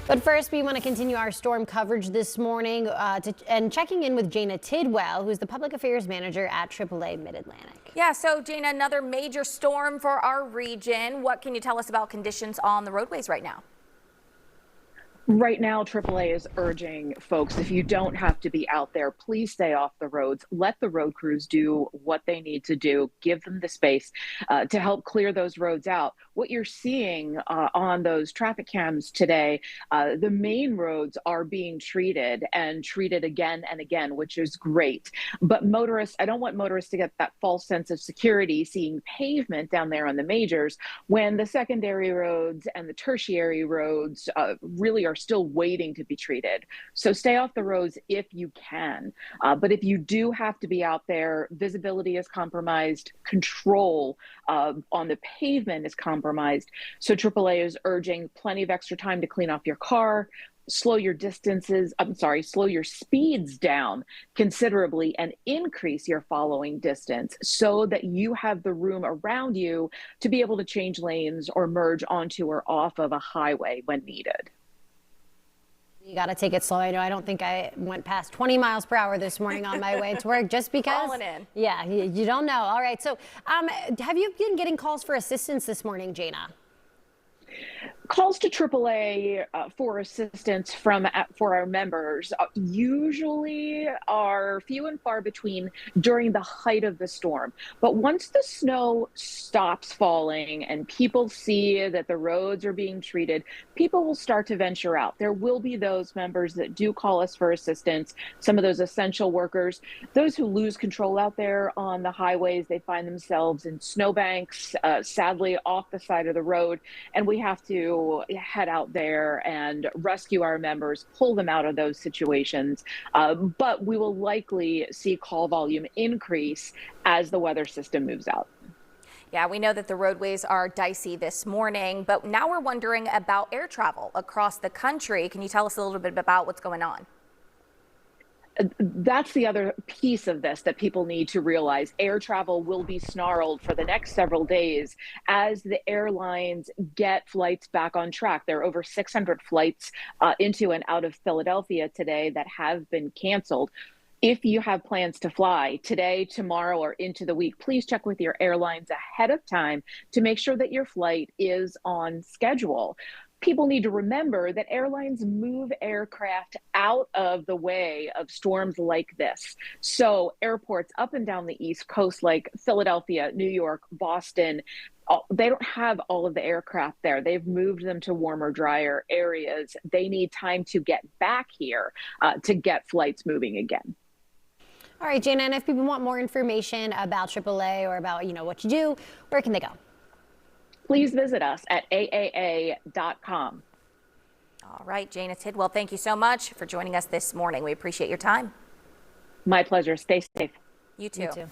But first, we want to continue our storm coverage this morning and checking in with Jana Tidwell, who's the Public Affairs Manager at AAA Mid-Atlantic. Yeah, so Jana, another major storm for our region. What can you tell us about conditions on the roadways right now? Right now, AAA is urging folks, if you don't have to be out there, please stay off the roads. Let the road crews do what they need to do. Give them the space to help clear those roads out. What you're seeing on those traffic cams today, the main roads are being treated and treated again and again, which is great. But motorists, I don't want motorists to get that false sense of security seeing pavement down there on the majors when the secondary roads and the tertiary roads really are still waiting to be treated. So stay off the roads if you can. But if you do have to be out there, visibility is compromised, control on the pavement is compromised. So AAA is urging plenty of extra time to clean off your car, slow your speeds down considerably and increase your following distance so that you have the room around you to be able to change lanes or merge onto or off of a highway when needed. You got to take it slow. I know I don't think I went past 20 miles per hour this morning on my way to work just because. Falling in. Yeah, you don't know. All right. So have you been getting calls for assistance this morning, Jana? Calls to AAA for assistance for our members usually are few and far between during the height of the storm. But once the snow stops falling and people see that the roads are being treated, people will start to venture out. There will be those members that do call us for assistance, some of those essential workers, those who lose control out there on the highways. They find themselves in snowbanks, sadly off the side of the road, and we have to head out there and rescue our members, pull them out of those situations. But we will likely see call volume increase as the weather system moves out. Yeah, we know that the roadways are dicey this morning, but now we're wondering about air travel across the country. Can you tell us a little bit about what's going on? That's the other piece of this that people need to realize. Air travel will be snarled for the next several days as the airlines get flights back on track. There are over 600 flights into and out of Philadelphia today that have been canceled. If you have plans to fly today, tomorrow, or into the week, please check with your airlines ahead of time to make sure that your flight is on schedule. People need to remember that airlines move aircraft out of the way of storms like this. So airports up and down the East Coast, like Philadelphia, New York, Boston, they don't have all of the aircraft there. They've moved them to warmer, drier areas. They need time to get back here to get flights moving again. All right, Jana, and if people want more information about AAA or about, what you do, where can they go? Please visit us at AAA.com. All right, Jana Tidwell, thank you so much for joining us this morning. We appreciate your time. My pleasure. Stay safe. You too. You too.